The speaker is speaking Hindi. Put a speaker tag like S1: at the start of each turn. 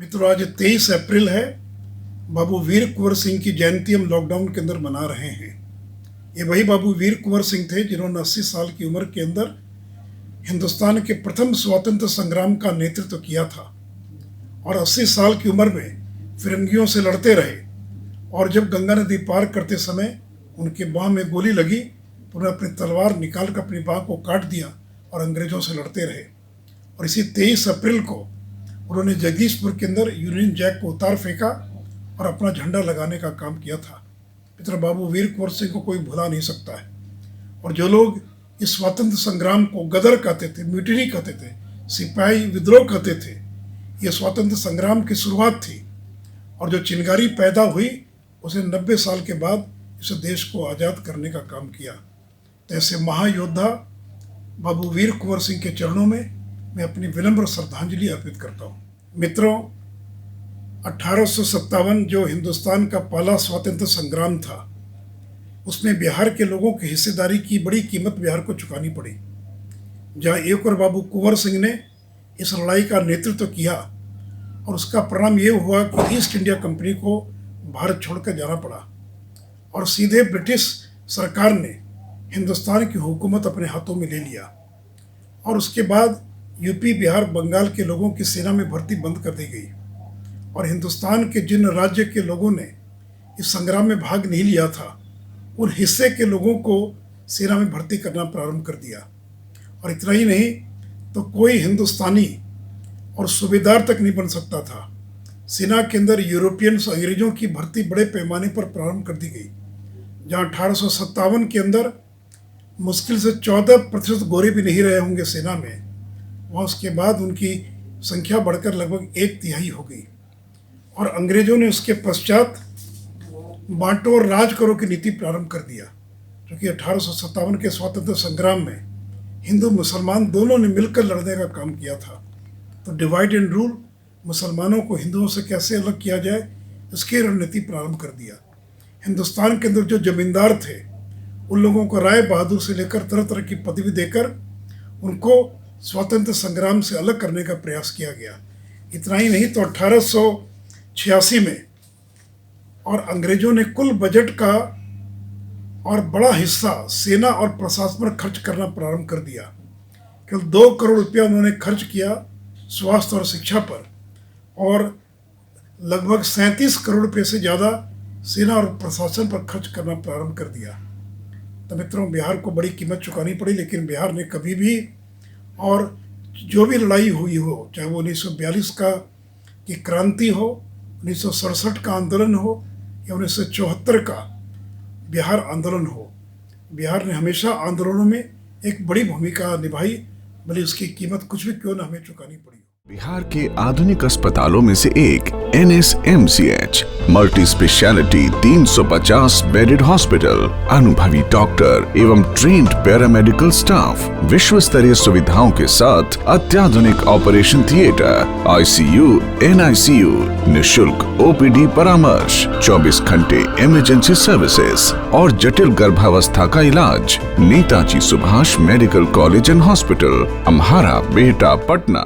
S1: मित्रों, आज 23 अप्रैल है। बाबू वीर कुंवर सिंह की जयंती हम लॉकडाउन के अंदर मना रहे हैं। ये वही बाबू वीर कुंवर सिंह थे जिन्होंने 80 साल की उम्र के अंदर हिंदुस्तान के प्रथम स्वतंत्र संग्राम का नेतृत्व किया था और 80 साल की उम्र में फिरंगियों से लड़ते रहे। और जब गंगा नदी पार करते समय उनके बाँह में गोली लगी तो उन्होंने अपनी तलवार निकाल कर अपनी बाँह को काट दिया और अंग्रेजों से लड़ते रहे। और इसी 23 अप्रैल को उन्होंने जगदीशपुर के अंदर यूनियन जैक को उतार फेंका और अपना झंडा लगाने का काम किया था। मित्र, बाबू वीर कुंवर सिंह को कोई भुला नहीं सकता है। और जो लोग इस स्वतंत्र संग्राम को गदर कहते थे, म्यूटिनी कहते थे, सिपाही विद्रोह कहते थे, ये स्वतंत्र संग्राम की शुरुआत थी। और जो चिंगारी पैदा हुई उसने 90 साल के बाद इस देश को आज़ाद करने का काम किया। तो ऐसे महायोद्धा बाबू वीर कुंवर सिंह के चरणों में मैं अपनी विनम्र श्रद्धांजलि अर्पित करता हूँ। मित्रों, 1857 जो हिंदुस्तान का पहला स्वतंत्र संग्राम था उसमें बिहार के लोगों की हिस्सेदारी की बड़ी कीमत बिहार को चुकानी पड़ी। जहाँ एक और बाबू कुंवर सिंह ने इस लड़ाई का नेतृत्व किया और उसका परिणाम ये हुआ कि ईस्ट इंडिया कंपनी को भारत छोड़कर जाना पड़ा और सीधे ब्रिटिश सरकार ने हिंदुस्तान की हुकूमत अपने हाथों में ले लिया। और उसके बाद यूपी, बिहार, बंगाल के लोगों की सेना में भर्ती बंद कर दी गई और हिंदुस्तान के जिन राज्य के लोगों ने इस संग्राम में भाग नहीं लिया था उन हिस्से के लोगों को सेना में भर्ती करना प्रारंभ कर दिया। और इतना ही नहीं तो कोई हिंदुस्तानी और सूबेदार तक नहीं बन सकता था। सेना के अंदर यूरोपियंस, अंग्रेजों की भर्ती बड़े पैमाने पर प्रारंभ कर दी गई। जहाँ 1857 के अंदर मुश्किल से 14% गोरे भी नहीं रहे होंगे सेना में, वहाँ उसके बाद उनकी संख्या बढ़कर लगभग 1/3 हो गई। और अंग्रेजों ने उसके पश्चात बांटो और राज करो की नीति प्रारंभ कर दिया, क्योंकि 1857 के स्वतंत्र संग्राम में हिंदू मुसलमान दोनों ने मिलकर लड़ने का काम किया था। तो डिवाइड एंड रूल, मुसलमानों को हिंदुओं से कैसे अलग किया जाए, इसकी रणनीति प्रारंभ कर दिया। हिंदुस्तान के अंदर जो जमींदार थे उन लोगों को राय बहादुर से लेकर तरह तरह की पदवी देकर उनको स्वतंत्र संग्राम से अलग करने का प्रयास किया गया। इतना ही नहीं तो 1886 में और अंग्रेजों ने कुल बजट का और बड़ा हिस्सा सेना और प्रशासन पर खर्च करना प्रारंभ कर दिया। केवल 2 करोड़ रुपया उन्होंने खर्च किया स्वास्थ्य और शिक्षा पर और लगभग 37 करोड़ रुपये से ज़्यादा सेना और प्रशासन पर खर्च करना प्रारंभ कर दिया। तो मित्रों, बिहार को बड़ी कीमत चुकानी पड़ी, लेकिन बिहार ने कभी भी और जो भी लड़ाई हुई हो, चाहे वो 1942 की क्रांति हो, 1967 का आंदोलन हो या 1974 का बिहार आंदोलन हो, बिहार ने हमेशा आंदोलनों में एक बड़ी भूमिका निभाई, भले उसकी कीमत कुछ भी क्यों न हमें चुकानी पड़ी।
S2: बिहार के आधुनिक अस्पतालों में से एक NSMCH multi speciality 350 bedded hospital, अनुभवी डॉक्टर एवं ट्रेन्ड पैरामेडिकल स्टाफ, विश्व स्तरीय सुविधाओं के साथ अत्याधुनिक ऑपरेशन थिएटर, ICU, NICU, निशुल्क OPD परामर्श, 24 घंटे इमरजेंसी सर्विसेज और जटिल गर्भावस्था का इलाज। Netaji Subhash medical college and hospital, Amhara, Bihta, Patna.